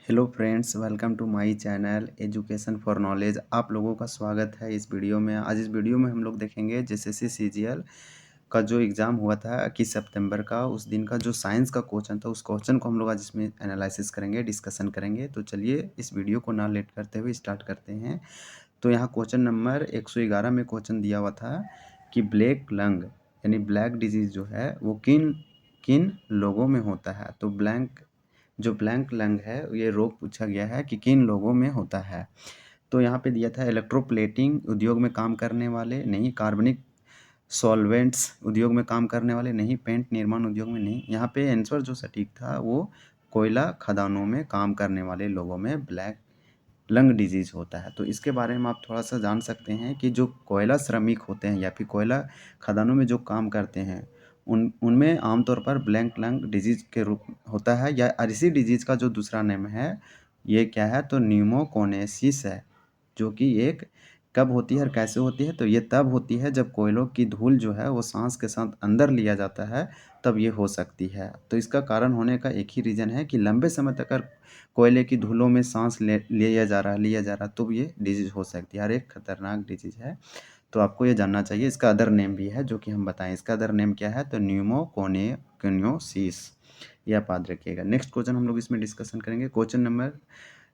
Hello friends, welcome to my channel education for knowledge. आप लोगों का स्वागत है इस वीडियो में। आज इस वीडियो में हम लोग देखेंगे जेएसएससी सीजीएल का जो एग्ज़ाम हुआ था 21 सितंबर का, उस दिन का जो साइंस का क्वेश्चन था, उस क्वेश्चन को हम लोग आज इसमें एनालिसिस करेंगे, डिस्कशन करेंगे। तो चलिए इस वीडियो को ना लेट करते हुए स्टार्ट करते हैं। तो यहाँ क्वेश्चन नंबर 111 में क्वेश्चन दिया हुआ था कि ब्लैक लंग यानी ब्लैक डिजीज़ जो है वो किन किन लोगों में होता है। तो ब्लैंक लंग है, ये रोग पूछा गया है कि किन लोगों में होता है। तो यहाँ पे दिया था इलेक्ट्रोप्लेटिंग उद्योग में काम करने वाले नहीं, कार्बनिक सॉल्वेंट्स उद्योग में काम करने वाले नहीं, पेंट निर्माण उद्योग में नहीं। यहाँ पे आंसर जो सटीक था वो कोयला खदानों में काम करने वाले लोगों में ब्लैक लंग डिजीज़ होता है। तो इसके बारे में आप थोड़ा सा जान सकते हैं कि जो कोयला श्रमिक होते हैं या फिर कोयला खदानों में जो काम करते हैं उनमें आमतौर पर ब्लैक लंग डिजीज़ के रूप होता है, या इसी डिजीज़ का जो दूसरा नाम है ये क्या है, तो न्यूमोकोनेसिस है। जो कि एक कब होती है और कैसे होती है, तो ये तब होती है जब कोयलों की धूल जो है वो सांस के साथ अंदर लिया जाता है, तब ये हो सकती है। तो इसका कारण होने का एक ही रीज़न है कि लंबे समय तक अगर कोयले की धूलों में सांस लिया जा रहा तो ये डिजीज़ हो सकती है और एक खतरनाक डिजीज़ है। तो आपको ये जानना चाहिए। इसका अदर नेम भी है जो कि हम बताएं। इसका अदर नेम क्या है, तो न्यूमोकोनियोसिस, ये आप याद रखिएगा। नेक्स्ट क्वेश्चन हम लोग इसमें डिस्कशन करेंगे। क्वेश्चन नंबर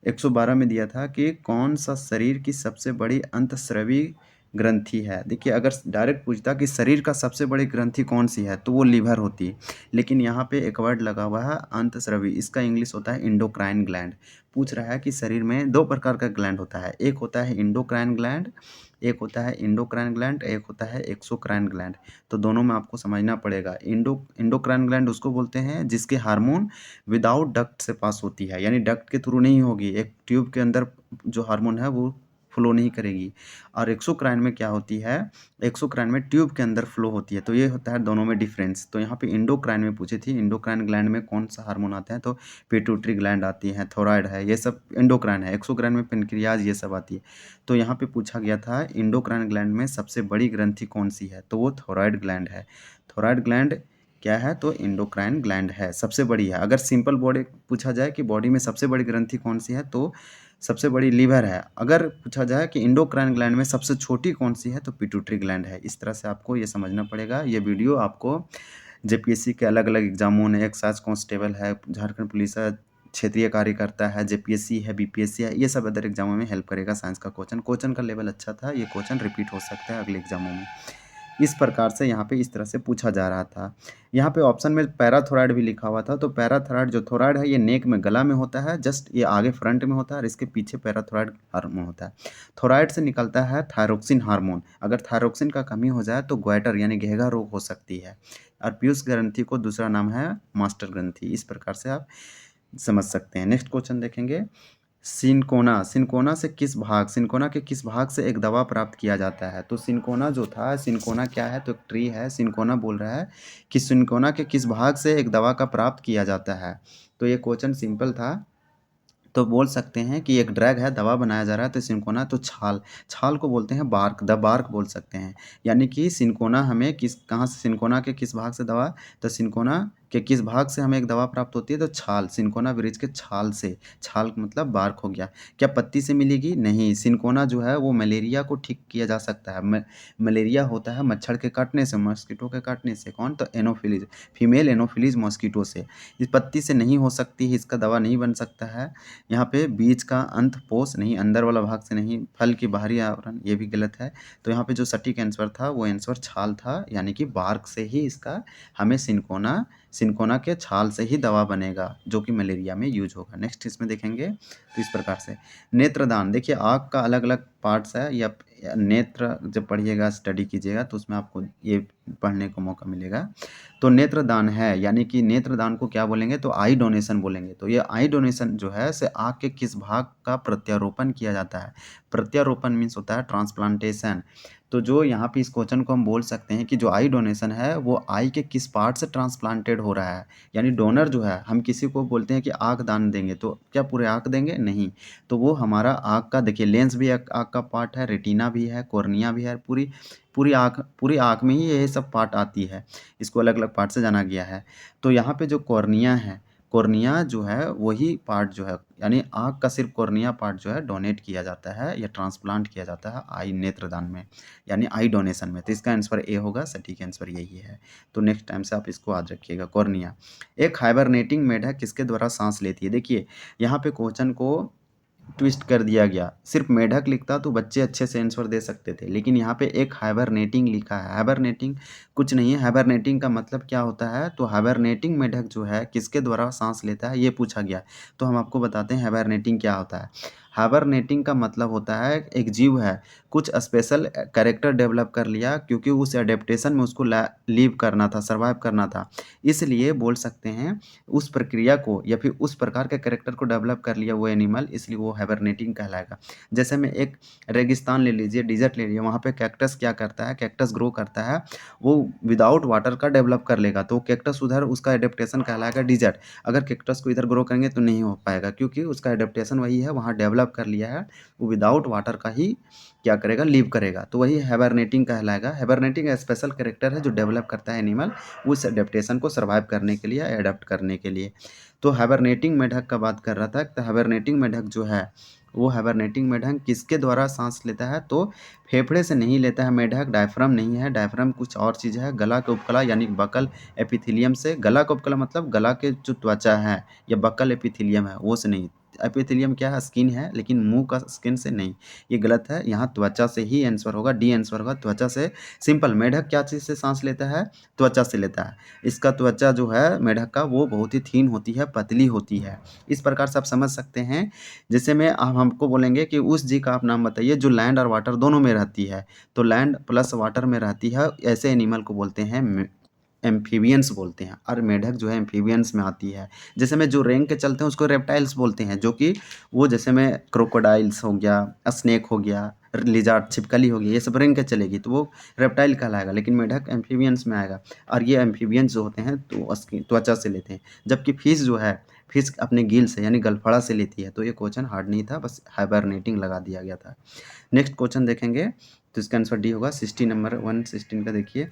112 में दिया था कि कौन सा शरीर की सबसे बड़ी अंतःस्रावी ग्रंथि है। देखिए, अगर डायरेक्ट पूछता कि शरीर का सबसे बड़ी ग्रंथि कौन सी है तो वो लीवर होती है, लेकिन यहाँ पे एक वर्ड लगा हुआ है अंतःस्रावी, इसका इंग्लिश होता है इंडोक्राइन ग्लैंड। पूछ रहा है कि शरीर में दो प्रकार का ग्लैंड होता है, एक होता है इंडोक्राइन ग्लैंड, एक होता है एक्सोक्राइन ग्लैंड। तो दोनों में आपको समझना पड़ेगा। इंडोक्राइन ग्लैंड उसको बोलते हैं जिसके हार्मोन विदाउट डक्ट से पास होती है, यानी डक्ट के थ्रू नहीं होगी, एक ट्यूब के अंदर जो हार्मोन है वो फ्लो नहीं करेगी। और एक्सोक्राइन में क्या होती है, एक्सोक्राइन में ट्यूब के अंदर फ्लो होती है। तो ये होता है दोनों में डिफरेंस। तो यहाँ पे इंडोक्राइन में पूछी थी, इंडोक्राइन ग्लैंड में कौन सा हार्मोन आता है, तो पिट्यूटरी ग्लैंड आती है, थोराइड है, ये सब इंडोक्राइन है। एक्सोक्राइन में पेनक्रियाज ये सब आती है। तो यहाँ पे पूछा गया था इंडोक्राइन ग्लैंड में सबसे बड़ी ग्रंथि कौन सी है, तो वो थोराइड ग्लैंड है। थोराइड ग्लैंड क्या है, तो इंडोक्राइन ग्लैंड है, सबसे बड़ी है। अगर सिंपल बॉडी पूछा जाए कि बॉडी में सबसे बड़ी ग्रंथि कौन सी है, तो सबसे बड़ी लीवर है। अगर पूछा जाए कि इंडोक्राइन ग्लैंड में सबसे छोटी कौन सी है, तो पिट्यूटरी ग्लैंड है। इस तरह से आपको ये समझना पड़ेगा। ये वीडियो आपको जेपीएससी के अलग अलग एग्जामों ने, एक्साइज कांस्टेबल है, झारखंड पुलिस है, क्षेत्रीय कार्यकर्ता है, जेपीएससी है, बीपीएससी है, ये सब अदर एग्जामों में हेल्प करेगा। साइंस का क्वेश्चन का लेवल अच्छा था, ये क्वेश्चन रिपीट हो सकता है अगले एग्जामों में। इस प्रकार से यहाँ पे इस तरह से पूछा जा रहा था। यहाँ पे ऑप्शन में पैराथोराइड भी लिखा हुआ था। तो पैराथोराइड जो थोराइड है ये नेक में, गला में होता है, जस्ट ये आगे फ्रंट में होता है और इसके पीछे पैराथोराइड हार्मोन होता है। थोराइड से निकलता है थायरोक्सिन हार्मोन। अगर थायरोक्सिन का कमी हो जाए तो ग्वाइटर यानी घेगा रोग हो सकती है। और पीयूष ग्रंथि को दूसरा नाम है मास्टर ग्रंथि। इस प्रकार से आप समझ सकते हैं। नेक्स्ट क्वेश्चन देखेंगे। सिनकोना के किस भाग से एक दवा प्राप्त किया जाता है। तो सिनकोना जो था, सिनकोना क्या है, तो एक ट्री है। सिनकोना बोल रहा है कि सिनकोना के किस भाग से एक दवा का प्राप्त किया जाता है। तो ये क्वेश्चन सिंपल था। तो बोल सकते हैं कि एक ड्रग है, दवा बनाया जा रहा है, तो सिनकोना तो छाल, छाल को बोलते हैं बार्क, द बार्क बोल सकते हैं। यानी कि सिनकोना हमें कहाँ से, सिनकोना के किस भाग से दवा, तो सिनकोना के किस भाग से हमें एक दवा प्राप्त होती है, तो छाल, सिनकोना वृक्ष के छाल से। छाल मतलब बार्क हो गया। क्या पत्ती से मिलेगी, नहीं। सिनकोना जो है वो मलेरिया को ठीक किया जा सकता है। मलेरिया होता है मच्छर के काटने से, मॉस्किटो के काटने से। कौन, तो एनोफिलीज, फीमेल एनोफिलीज मॉस्किटो से। इस पत्ती से नहीं हो सकती है, इसका दवा नहीं बन सकता है। यहाँ पे बीज का अंत पोष नहीं, अंदर वाला भाग से नहीं, फल की बाहरी आवरण, ये भी गलत है। तो यहाँ पे जो सटीक आंसर था वो आंसर छाल था, यानी कि बार्क से ही इसका हमें सिनकोना के छाल से ही दवा बनेगा जो कि मलेरिया में यूज होगा। नेक्स्ट इसमें देखेंगे तो इस प्रकार से नेत्रदान। देखिए, आँख का अलग अलग पार्ट्स है, या नेत्र जब पढ़िएगा, स्टडी कीजिएगा तो उसमें आपको ये पढ़ने को मौका मिलेगा। तो नेत्रदान है, यानी कि नेत्रदान को क्या बोलेंगे, तो आई डोनेशन बोलेंगे। तो ये आई डोनेशन जो है से आँख के किस भाग का प्रत्यारोपण किया जाता है। प्रत्यारोपण मीन्स होता है ट्रांसप्लांटेशन। तो जो यहाँ पे इस क्वेश्चन को हम बोल सकते हैं कि जो आई डोनेशन है वो आई के किस पार्ट से ट्रांसप्लांटेड हो रहा है। यानी डोनर जो है, हम किसी को बोलते हैं कि आँख दान देंगे, तो क्या पूरे आँख देंगे, नहीं। तो वो हमारा आँख का, देखिए लेंस भी एक आँख का पार्ट है, रेटिना भी है, कॉर्निया भी है, पूरी पूरी आँख में ही ये सब पार्ट आती है। इसको अलग अलग पार्ट से जाना गया है। तो यहाँ पे जो कॉर्निया है, कॉर्निया जो है वही पार्ट जो है, यानी आँख का सिर्फ कॉर्निया पार्ट जो है डोनेट किया जाता है या ट्रांसप्लांट किया जाता है आई नेत्रदान में, यानी आई डोनेशन में। तो इसका आंसर ए होगा, सटीक आंसर यही है। तो नेक्स्ट टाइम से आप इसको याद रखिएगा, कॉर्निया। एक हाइबरनेटिंग मेढक किसके द्वारा सांस लेती है? देखिए यहाँ पे क्वेश्चन को ट्विस्ट कर दिया गया। सिर्फ मेढक लिखता तो बच्चे अच्छे से आंसर दे सकते थे, लेकिन यहाँ पे एक हाइबरनेटिंग लिखा है। हाइबरनेटिंग कुछ नहीं है, हाइबरनेटिंग का मतलब क्या होता है? तो हाइबरनेटिंग मेढक जो है किसके द्वारा सांस लेता है ये पूछा गया। तो हम आपको बताते हैं हाइबरनेटिंग क्या होता है। हाइबरनेटिंग का मतलब होता है एक जीव है कुछ स्पेशल कैरेक्टर डेवलप कर लिया, क्योंकि उस एडेप्टेशन में उसको लीव करना था, सर्वाइव करना था, इसलिए बोल सकते हैं उस प्रक्रिया को या फिर उस प्रकार के कैरेक्टर को डेवलप कर लिया वो एनिमल, इसलिए वो हाइबरनेटिंग कहलाएगा। जैसे में एक रेगिस्तान ले लीजिए, डिजर्ट ले लीजिए, वहाँ पे कैक्टस क्या करता है? कैक्टस ग्रो करता है, वो विदाउट वाटर का डेवलप कर लेगा, तो कैक्टस उधर उसका एडेप्टेशन कहलाएगा डिजर्ट। अगर कैक्टस को इधर ग्रो करेंगे तो नहीं हो पाएगा, क्योंकि उसका एडेप्टेशन वही है, वहाँ डेवलप कर लिया है, वो विदाउट वाटर का ही क्या करेगा? लीव करेगा, तो वही हाइबरनेटिंग कहलाएगा। हाइबरनेटिंग स्पेशल कैरेक्टर है जो डेवलप करता है एनिमल उस एडेप्टेशन को सर्वाइव करने के लिए, एडप्ट करने के लिए। तो हाइबरनेटिंग मेढक का बात कर रहा था। तो हाइबरनेटिंग मेढक जो है वो हाइबरनेटिंग मेढक किसके द्वारा सांस लेता है? तो फेफड़े से नहीं लेता है मेढक, डायफ्राम नहीं है, डायफ्राम कुछ और चीज़ है, गला के उपकला यानी बकल एपिथेलियम से। गला का उपकला मतलब गला के जो त्वचा है या बकल एपिथेलियम है वो से नहीं। एपिथेलियम क्या है? स्किन है, लेकिन मुंह का स्किन से नहीं, ये गलत है। यहाँ त्वचा से ही आंसर होगा, डी आंसर होगा, त्वचा से। सिंपल, मेढक क्या चीज़ से सांस लेता है? त्वचा से लेता है। इसका त्वचा जो है मेढक का वो बहुत ही थीन होती है, पतली होती है। इस प्रकार से आप समझ सकते हैं। जैसे में आप हमको बोलेंगे कि उस जीव का आप नाम बताइए जो लैंड और वाटर दोनों में रहती है, तो लैंड प्लस वाटर में रहती है, ऐसे एनिमल को बोलते हैं एम्फीबियंस बोलते हैं। और मेढक जो है एम्फीबियंस में आती है। जैसे में जो रेंग के चलते हैं उसको रेप्टाइल्स बोलते हैं, जो कि वो जैसे में क्रोकोडाइल्स हो गया, स्नेक हो गया, लिजार्ड छिपकली हो गई, ये सब रेंग के चलेगी तो वो रेप्टाइल कहलाएगा, लेकिन मेढक एम्फीबियंस में आएगा। और ये एम्फीबियंस जो होते हैं तो उसकी त्वचा से लेते हैं, जबकि फिश जो है फिश अपने गिल से यानी गलफड़ा से लेती है। तो ये क्वेश्चन हार्ड नहीं था, बस हाइबरनेटिंग लगा दिया गया था। नेक्स्ट क्वेश्चन देखेंगे तो इसका आंसर डी होगा। 60 नंबर 116 का देखिए,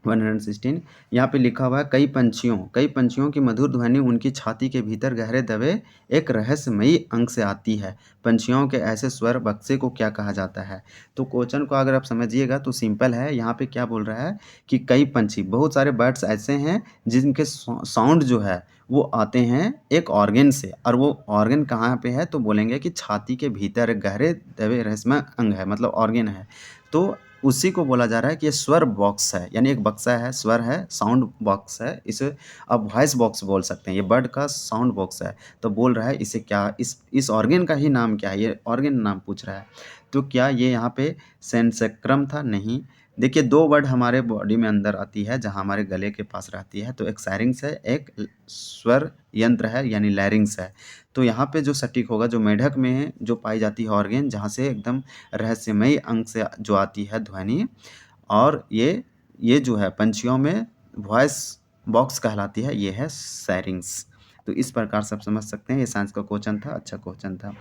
116 यहाँ पे लिखा हुआ है कई पंछियों की मधुर ध्वनि उनकी छाती के भीतर गहरे दबे एक रहस्यमयी अंग से आती है। पंछियों के ऐसे स्वर बक्से को क्या कहा जाता है? तो क्वेश्चन को अगर आप समझिएगा तो सिंपल है। यहाँ पे क्या बोल रहा है कि कई पंछी, बहुत सारे बर्ड्स ऐसे हैं जिनके साउंड जो है वो आते हैं एक ऑर्गन से, और वो ऑर्गन कहाँ पे है? तो बोलेंगे कि छाती के भीतर एक गहरे दबे रहस्यमय अंग है, मतलब ऑर्गन है। तो उसी को बोला जा रहा है कि ये स्वर बॉक्स है, यानी एक बक्सा है, स्वर है, साउंड बॉक्स है, इसे आप वॉइस बॉक्स बोल सकते हैं। ये बर्ड का साउंड बॉक्स है। तो बोल रहा है इसे क्या, इस ऑर्गन का ही नाम क्या है? ये ऑर्गन नाम पूछ रहा है। तो क्या ये यहाँ पे सेंसेक्रम था? नहीं। देखिए दो वर्ड हमारे बॉडी में अंदर आती है जहाँ हमारे गले के पास रहती है, तो एक सैरिंग्स है, एक स्वर यंत्र है यानी लैरिंग्स है। तो यहाँ पे जो सटीक होगा, जो मेढक में जो पाई जाती है ऑर्गन, जहाँ से एकदम रहस्यमयी अंग से जो आती है ध्वनि, और ये जो है पंछियों में वॉइस बॉक्स कहलाती है, ये है सैरिंग्स। तो इस प्रकार से आप समझ सकते हैं। ये साइंस का क्वेश्चन था, अच्छा क्वेश्चन था।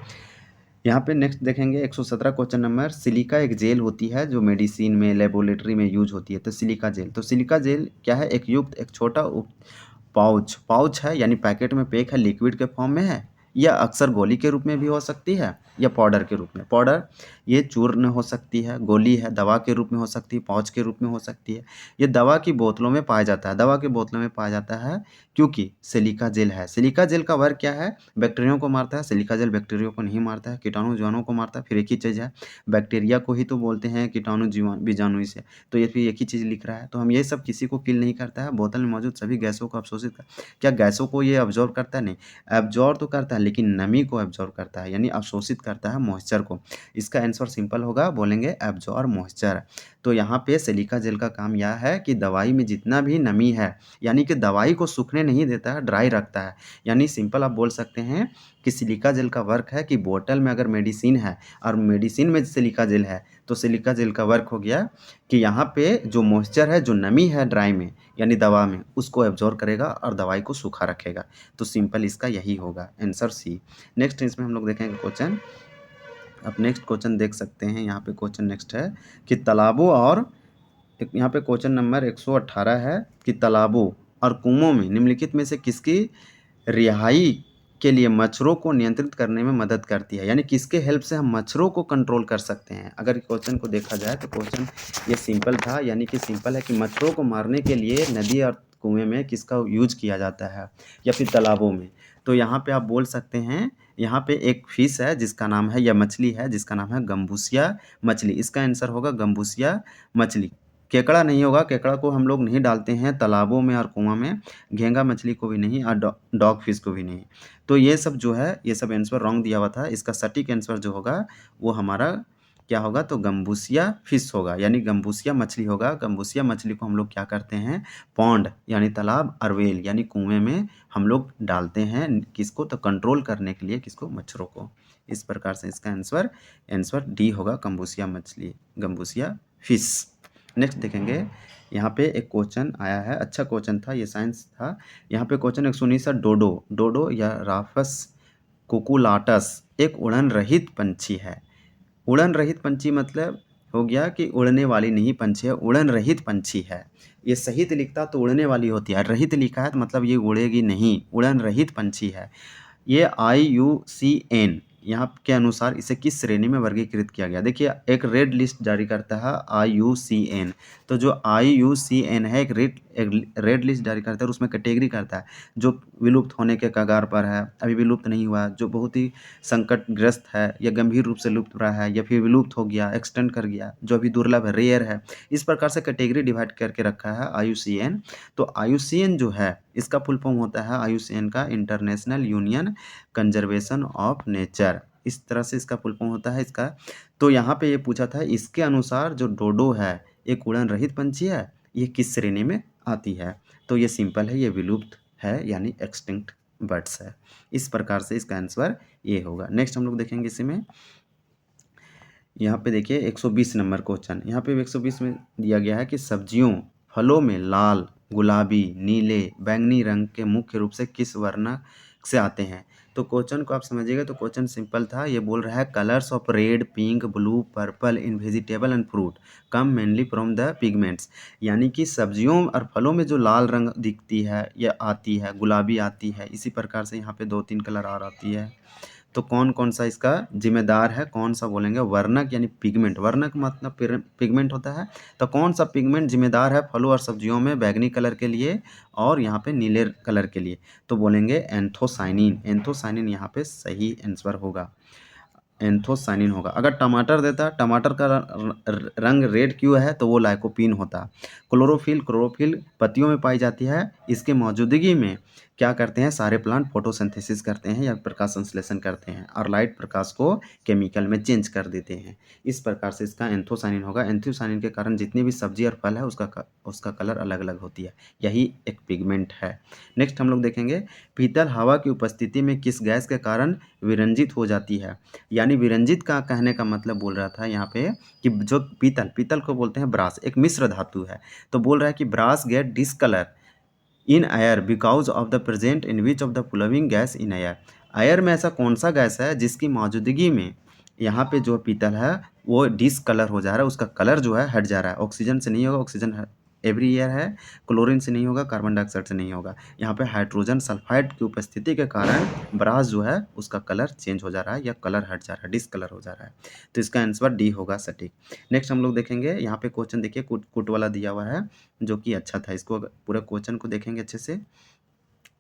यहाँ पे नेक्स्ट देखेंगे 117 क्वेश्चन नंबर। सिलिका एक जेल होती है जो मेडिसिन में, लेबोरेटरी में यूज होती है। तो सिलिका जेल, तो सिलिका जेल क्या है? एक छोटा पाउच है, यानी पैकेट में पैक है, लिक्विड के फॉर्म में है, या अक्सर गोली के रूप में भी हो सकती है, या पाउडर के रूप में। पाउडर ये चूर्ण हो सकती है, गोली है दवा के रूप में हो सकती है, पाउच के रूप में हो सकती है। ये दवा की बोतलों में पाया जाता है, दवा की बोतलों में पाया जाता है, क्योंकि सिलिका जेल है। सिलिका जेल का वर्क क्या है? बैक्टीरिया को मारता है। सिलिका जेल बैक्टीरिया को नहीं मारता है, कीटाणु जीवाणु को मारता है। फिर एक ही चीज़ है, बैक्टीरिया को ही तो बोलते हैं कीटाणु बीजाणु से, तो ये फिर एक ही चीज़ लिख रहा है। तो हम ये सब किसी को किल नहीं करता है। बोतल में मौजूद सभी गैसों को अवशोषित कर, क्या गैसों को ये अब्जॉर्व करता है? नहीं, एब्जॉर्व तो करता है, लेकिन नमी को एब्जॉर्व करता है, यानी अवशोषित करता है मॉइस्चर को। इसका आंसर सिंपल होगा, बोलेंगे एब्जॉर्व मॉइस्चर। तो यहाँ पे सिलिका जेल का काम यह है कि दवाई में जितना भी नमी है, यानी कि दवाई को सूखने नहीं देता है, ड्राई रखता है। यानी सिंपल आप बोल सकते हैं कि सिलिका जेल का वर्क है कि बोतल में अगर मेडिसिन है और मेडिसिन में सिलिका जेल है, तो सिलिका जेल का वर्क हो गया कि यहाँ पे जो मॉइस्चर है, जो नमी है ड्राई में यानी दवा में, उसको एब्जॉर्व करेगा और दवाई को सूखा रखेगा। तो सिंपल इसका यही होगा, आंसर सी। नेक्स्ट इसमें हम लोग देखेंगे क्वेश्चन। अब नेक्स्ट क्वेश्चन देख सकते हैं। यहाँ पे क्वेश्चन नेक्स्ट है कि तालाबों और यहाँ पे क्वेश्चन नंबर 118 है कि तालाबों और कुओं में निम्नलिखित में से किसकी रिहाई के लिए मच्छरों को नियंत्रित करने में मदद करती है। यानी किसके हेल्प से हम मच्छरों को कंट्रोल कर सकते हैं। अगर क्वेश्चन को देखा जाए तो क्वेश्चन ये सिंपल था, यानी कि सिंपल है कि मच्छरों को मारने के लिए नदी और कुएं में किसका यूज किया जाता है या फिर तालाबों में। तो यहाँ पे आप बोल सकते हैं, यहाँ पे एक फिश है जिसका नाम है, या मछली है जिसका नाम है गम्बूसिया मछली। इसका आंसर होगा गम्बूसिया मछली। केकड़ा नहीं होगा, केकड़ा को हम लोग नहीं डालते हैं तालाबों में और कुआं में, घेंगा मछली को भी नहीं और डॉग फिश को भी नहीं। तो ये सब जो है, ये सब आंसर रॉन्ग दिया हुआ था। इसका सटीक आंसर जो होगा वो हमारा क्या होगा, तो गम्बूसिया फिश होगा, यानी गम्बूसिया मछली होगा। गम्बूसिया मछली को हम लोग क्या करते हैं, पॉन्ड यानी तालाब, और वेल यानी कुएं में हम लोग डालते हैं। किसको, तो कंट्रोल करने के लिए, किसको, मच्छरों को। इस प्रकार से इसका आंसर डी होगा, गम्बूसिया मछली, गम्बूसिया फिश। नेक्स्ट देखेंगे, यहाँ पे एक क्वेश्चन आया है, अच्छा क्वेश्चन था, ये साइंस था। यहाँ पे क्वेश्चन 119 है, डोडो या राफस कुकुलाटस एक उड़न रहित पंछी है। उड़न रहित पंछी मतलब हो गया कि उड़ने वाली नहीं पंछी है, उड़न रहित पंछी है। ये सहित लिखता तो उड़ने वाली होती है, रहित लिखा है तो मतलब ये उड़ेगी नहीं, उड़न रहित पंछी है। ये IUCN यहाँ के अनुसार इसे किस श्रेणी में वर्गीकृत किया गया। देखिए, एक रेड लिस्ट जारी करता है IUCN। तो जो IUCN है एक रेड लिस्ट जारी करता है, और उसमें कैटेगरी करता है जो विलुप्त होने के कगार पर है, अभी विलुप्त नहीं हुआ, जो बहुत ही संकटग्रस्त है या गंभीर रूप से लुप्त रहा है, या फिर विलुप्त हो गया, एक्सटेंड कर गया, जो अभी दुर्लभ है, रेयर है। इस प्रकार से कैटेगरी डिवाइड करके रखा है IUCN। तो IUCN जो है इसका फुल फॉर्म होता है IUCN का international union conservation of nature. इस तरह से इसका फुल फॉर्म होता है इसका। तो यहाँ पे ये पूछा था, इसके अनुसार जो डोडो है एक उड़न रहित पंछी है, ये किस श्रेणी में आती है। तो ये सिंपल है, ये विलुप्त है, यानी एक्सटिंक्ट बर्ड्स है। इस प्रकार से इसका आंसर ये होगा। नेक्स्ट हम लोग देखेंगे इसी में, यहाँ पे देखिए 120 नंबर क्वेश्चन। यहाँ पे 120 में दिया गया है कि सब्जियों फलों में लाल, गुलाबी, नीले, बैंगनी रंग के मुख्य रूप से किस वर्ण से आते हैं। तो क्वेश्चन को आप समझिएगा, तो क्वेश्चन सिंपल था। ये बोल रहा है colours of red, pink, blue, purple in vegetable and fruit come mainly from the pigments. यानी कि सब्जियों और फलों में जो लाल रंग दिखती है या आती है, गुलाबी आती है, इसी प्रकार से यहाँ पे 2-3 कलर और आती है। तो कौन कौन सा इसका जिम्मेदार है, कौन सा बोलेंगे, वर्णक यानी पिगमेंट। वर्णक मतलब पिगमेंट होता है। तो कौन सा पिगमेंट जिम्मेदार है फलों और सब्जियों में बैगनी कलर के लिए और यहाँ पे नीले कलर के लिए, तो बोलेंगे एंथोसाइनिन। एंथोसाइनिन यहाँ पे सही आंसर होगा, एंथोसाइनिन होगा। अगर टमाटर देता, टमाटर का रंग रेड क्यों है, तो वो लाइकोपीन होता। क्लोरोफिल पत्तियों में पाई जाती है। इसके मौजूदगी में क्या करते हैं, सारे प्लांट फोटोसिंथेसिस करते हैं या प्रकाश संश्लेषण करते हैं, और लाइट प्रकाश को केमिकल में चेंज कर देते हैं। इस प्रकार से इसका एंथोसाइनिन होगा। एंथोसाइनिन के कारण जितनी भी सब्जी और फल है उसका कलर अलग अलग होती है, यही एक पिगमेंट है। नेक्स्ट हम लोग देखेंगे, पीतल हवा की उपस्थिति में किस गैस के कारण विरंजित हो जाती है। यानी विरंजित का कहने का मतलब बोल रहा था यहाँ पे कि जो पीतल को बोलते हैं ब्रास, एक मिश्र धातु है। तो बोल रहा है कि brass get discolour in air because of the present in which of the following gas in air. Air में ऐसा कौन सा गैस है जिसकी मौजूदगी में यहाँ पे जो पीतल है वो डिसकलर हो जा रहा है, उसका कलर जो है हट जा रहा है। ऑक्सीजन से नहीं होगा, ऑक्सीजन एवरी ईयर है। क्लोरीन से नहीं होगा, कार्बन डाइऑक्साइड से नहीं होगा। यहाँ पे हाइड्रोजन सल्फाइड की उपस्थिति के कारण ब्रास जो है उसका कलर चेंज हो जा रहा है या कलर हट जा रहा है, डिसकलर हो जा रहा है। तो इसका आंसर डी होगा सटीक। नेक्स्ट हम लोग देखेंगे, यहाँ पे क्वेश्चन देखिए कुट वाला दिया हुआ है जो कि अच्छा था। इसको पूरे क्वेश्चन को देखेंगे अच्छे से।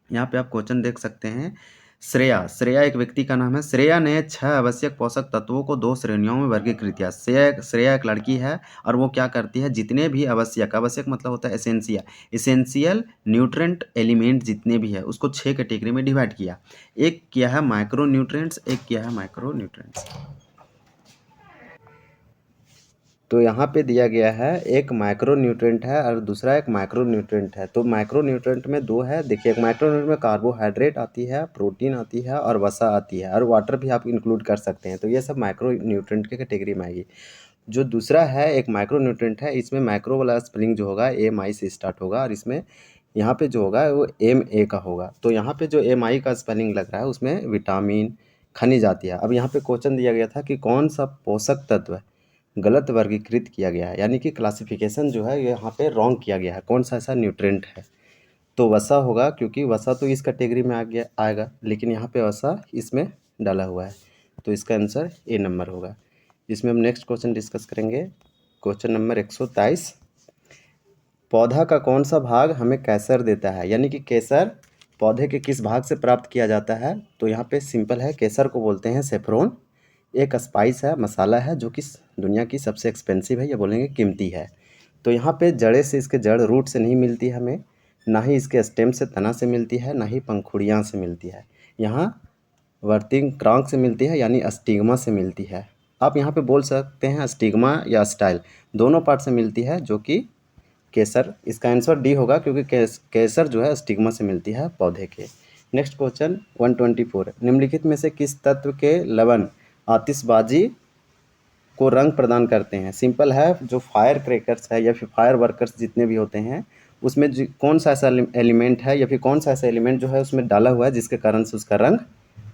यहाँ पे आप क्वेश्चन देख सकते हैं, श्रेया एक व्यक्ति का नाम है। श्रेया ने 6 आवश्यक पोषक तत्वों को 2 श्रेणियों में वर्गीकृत किया। श्रेया एक लड़की है और वो क्या करती है, जितने भी आवश्यक मतलब होता है एसेंशियल न्यूट्रेंट एलिमेंट जितने भी है उसको 6 कैटेगरी में डिवाइड किया। एक किया है माइक्रो न्यूट्रेंट्स, एक किया है माइक्रो न्यूट्रेंट्स। तो यहाँ पे दिया गया है, एक माइक्रो न्यूट्रेंट है और दूसरा एक माइक्रो न्यूट्रेंट है। तो माइक्रो न्यूट्रेंट में 2 है। देखिए, एक माइक्रो न्यूट्रेंट में कार्बोहाइड्रेट आती है, प्रोटीन आती है और वसा आती है, और वाटर भी आप इंक्लूड कर सकते हैं। तो ये सब माइक्रो न्यूट्रेंट के कैटेगरी में आएगी। जो दूसरा है एक माइक्रो न्यूट्रेंट है, इसमें माइक्रो वाला स्पेलिंग जो होगा MI से स्टार्ट होगा, और इसमें यहाँ पे जो होगा वो MA का होगा। तो यहाँ पे जो MI का स्पेलिंग लग रहा है उसमें विटामिन, खनिज आती है। अब यहाँ पे क्वेश्चन दिया गया था कि कौन सा पोषक तत्व गलत वर्गीकृत किया गया है, यानी कि क्लासिफिकेशन जो है ये यहाँ पे रॉन्ग किया गया है, कौन सा ऐसा न्यूट्रेंट है। तो वसा होगा, क्योंकि वसा तो इस कैटेगरी में आ गया आएगा, लेकिन यहाँ पे वसा इसमें डाला हुआ है, तो इसका आंसर ए नंबर होगा। इसमें हम नेक्स्ट क्वेश्चन डिस्कस करेंगे। क्वेश्चन नंबर 123, पौधा का कौन सा भाग हमें केसर देता है, यानी कि केसर पौधे के किस भाग से प्राप्त किया जाता है। तो यहाँ पे सिंपल है, केसर को बोलते हैं सेफ्रोन, एक स्पाइस है, मसाला है, जो कि दुनिया की सबसे एक्सपेंसिव है, या बोलेंगे कीमती है। तो यहाँ पे जड़े से, इसके जड़ रूट से नहीं मिलती हमें, ना ही इसके स्टेम से, तना से मिलती है, ना ही पंखुड़ियाँ से मिलती है। यहाँ वर्तिंग क्रांक से मिलती है, यानी स्टिग्मा से मिलती है। आप यहाँ पे बोल सकते हैं स्टिग्मा या स्टाइल, दोनों पार्ट से मिलती है, जो कि केसर, इसका आंसर डी होगा, क्योंकि केसर जो है स्टिग्मा से मिलती है पौधे के। नेक्स्ट क्वेश्चन 124, निम्नलिखित में से किस तत्व के लवण आतिशबाजी को रंग प्रदान करते हैं। सिंपल है, जो फायर क्रैकर्स है या फिर फायर वर्कर्स जितने भी होते हैं, उसमें कौन सा ऐसा एलिमेंट है या फिर कौन सा ऐसा एलिमेंट जो है उसमें डाला हुआ है, जिसके कारण से उसका रंग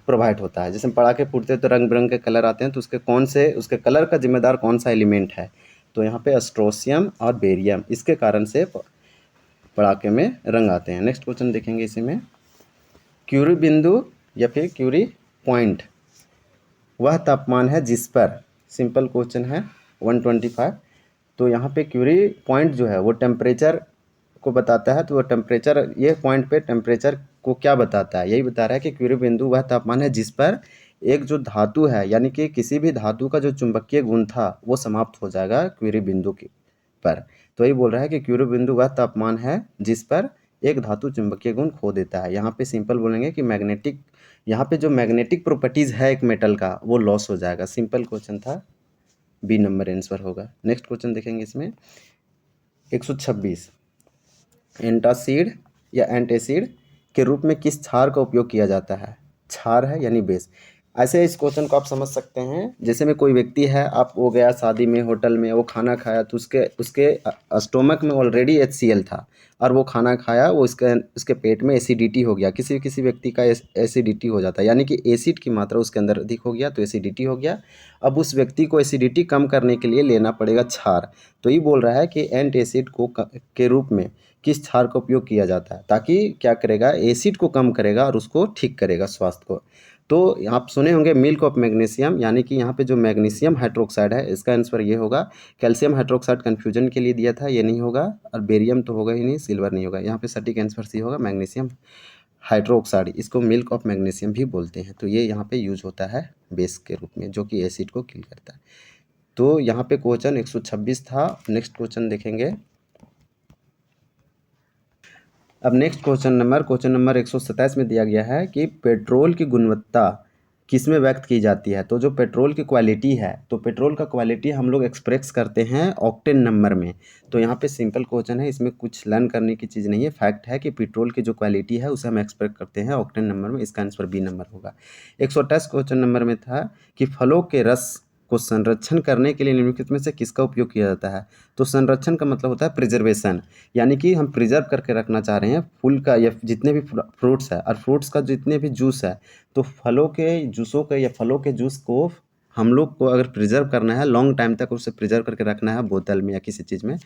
प्रोवाइड होता है। जैसे पटाखे फूटते हैं तो रंग बिरंग के कलर आते हैं, तो उसके कौन से, उसके कलर का जिम्मेदार कौन सा एलिमेंट है। तो यहाँ पे स्ट्रोसियम और बेरियम, इसके कारण से पटाखे में रंग आते हैं। नेक्स्ट क्वेश्चन देखेंगे इसी में, क्यूरी बिंदु या फिर क्यूरी पॉइंट वह तापमान है जिस पर, सिंपल क्वेश्चन है 125। तो यहाँ पे क्यूरी पॉइंट जो है वो टेम्परेचर को बताता है, तो वो टेम्परेचर, ये पॉइंट पे टेम्परेचर को क्या बताता है, यही बता रहा है कि क्यूरी बिंदु वह तापमान है जिस पर एक जो धातु है, यानी कि किसी भी धातु का जो चुंबकीय गुण था वो समाप्त हो जाएगा क्यूरी बिंदु के पर। तो यही बोल रहा है कि क्यूरी बिंदु वह तापमान है जिस पर एक धातु चुंबकीय गुण खो देता है। यहाँ पे सिंपल बोलेंगे कि मैग्नेटिक, यहाँ पे जो मैग्नेटिक प्रॉपर्टीज़ है एक मेटल का वो लॉस हो जाएगा। सिंपल क्वेश्चन था, बी नंबर आंसर होगा। नेक्स्ट क्वेश्चन देखेंगे इसमें 126, एंटासिड या एंटासिड के रूप में किस क्षार का उपयोग किया जाता है। क्षार है यानी बेस। ऐसे इस क्वेश्चन को आप समझ सकते हैं, जैसे में कोई व्यक्ति है, आप वो गया शादी में, होटल में, वो खाना खाया, तो उसके स्टोमक में ऑलरेडी HCl था, और वो खाना खाया, वो उसके पेट में एसिडिटी हो गया। किसी किसी व्यक्ति का एसिडिटी हो जाता है, यानी कि एसिड की मात्रा उसके अंदर अधिक हो गया, तो एसिडिटी हो गया। अब उस व्यक्ति को एसिडिटी कम करने के लिए लेना पड़ेगा क्षार। तो ये बोल रहा है कि एंटासिड को के रूप में किस क्षार का उपयोग किया जाता है, ताकि क्या करेगा, एसिड को कम करेगा और उसको ठीक करेगा स्वास्थ्य को। तो आप सुने होंगे मिल्क ऑफ मैग्नीशियम, यानी कि यहाँ पे जो मैग्नीशियम हाइड्रोक्साइड है, इसका आंसर ये होगा। कैल्शियम हाइड्रोक्साइड कन्फ्यूजन के लिए दिया था, ये नहीं होगा, और बेरियम तो होगा ही नहीं, सिल्वर नहीं होगा। यहाँ पे सटीक आंसर सी होगा, मैग्नीशियम हाइड्रोक्साइड, इसको मिल्क ऑफ मैग्नीशियम भी बोलते हैं। तो ये यहाँ पे यूज होता है बेस के रूप में, जो कि एसिड को किल करता है। तो यहाँ पे क्वेश्चन 126 था। नेक्स्ट क्वेश्चन देखेंगे। अब नेक्स्ट क्वेश्चन नंबर 127 में दिया गया है कि पेट्रोल की गुणवत्ता किस में व्यक्त की जाती है। तो जो पेट्रोल की क्वालिटी है, तो पेट्रोल का क्वालिटी हम लोग एक्सप्रेस करते हैं ऑक्टेन नंबर में। तो यहाँ पे सिंपल क्वेश्चन है, इसमें कुछ लर्न करने की चीज़ नहीं है, फैक्ट है कि पेट्रोल की जो क्वालिटी है उसे हम एक्सप्रेस करते हैं ऑक्टेन नंबर में। इसका आंसर बी नंबर होगा। 128 क्वेश्चन नंबर में था कि फलों के रस को संरक्षण करने के लिए निम्नलिखित में से किसका उपयोग किया जाता है। तो संरक्षण का मतलब होता है प्रिजर्वेशन, यानी कि हम प्रिजर्व करके रखना चाह रहे हैं फूल का या जितने भी फ्रूट्स है, और फ्रूट्स का जितने भी जूस है, तो फलों के जूसों के या फलों के जूस को हम लोग को अगर प्रिजर्व करना है, लॉन्ग टाइम तक उसे प्रिजर्व करके रखना है बोतल में या किसी चीज़ में,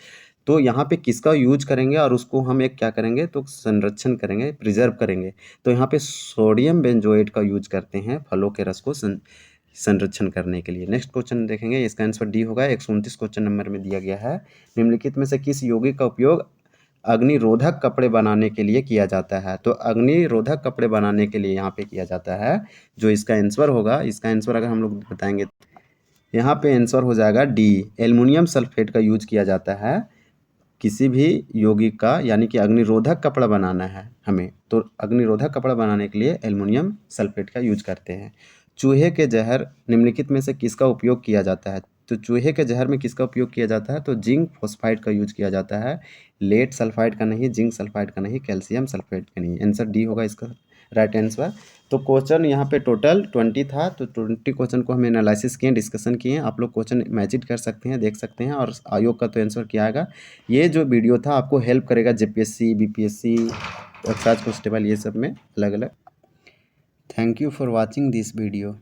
तो यहाँ पे किसका यूज करेंगे और उसको हम एक क्या करेंगे, तो संरक्षण करेंगे, प्रिजर्व करेंगे। तो यहाँ पे सोडियम बेंजोएट का यूज करते हैं फलों के रस को संरक्षण करने के लिए। नेक्स्ट क्वेश्चन देखेंगे, इसका आंसर डी होगा। 129 क्वेश्चन नंबर में दिया गया है, निम्नलिखित में से किस यौगिक का उपयोग अग्निरोधक कपड़े बनाने के लिए किया जाता है। तो अग्निरोधक कपड़े बनाने के लिए यहाँ पे किया जाता है, जो इसका आंसर होगा, इसका आंसर अगर हम लोग बताएंगे, यहाँ पे आंसर हो जाएगा डी, एल्युमिनियम सल्फेट का यूज किया जाता है किसी भी यौगिक का, यानी कि अग्निरोधक कपड़ा बनाना है हमें, तो अग्निरोधक कपड़ा बनाने के लिए एल्युमिनियम सल्फेट का यूज करते हैं। चूहे के जहर निम्नलिखित में से किसका उपयोग किया जाता है। तो चूहे के जहर में किसका उपयोग किया जाता है, तो जिंक फॉस्फाइड का यूज किया जाता है, लेड सल्फाइड का नहीं, जिंक सल्फाइड का नहीं, कैल्शियम सल्फेट का नहीं। आंसर डी होगा इसका राइट आंसर। तो क्वेश्चन यहाँ पे टोटल 20 था, तो 20 क्वेश्चन को हम एनालिसिस किए, डिस्कशन किए। आप लोग क्वेश्चन इमेजिन कर सकते हैं, देख सकते हैं, और आयोग का तो आंसर क्या आएगा। ये जो वीडियो था आपको हेल्प करेगा JPSC, BPSC, एक्साइज कांस्टेबल, ये सब में अलग अलग। Thank you for watching this video.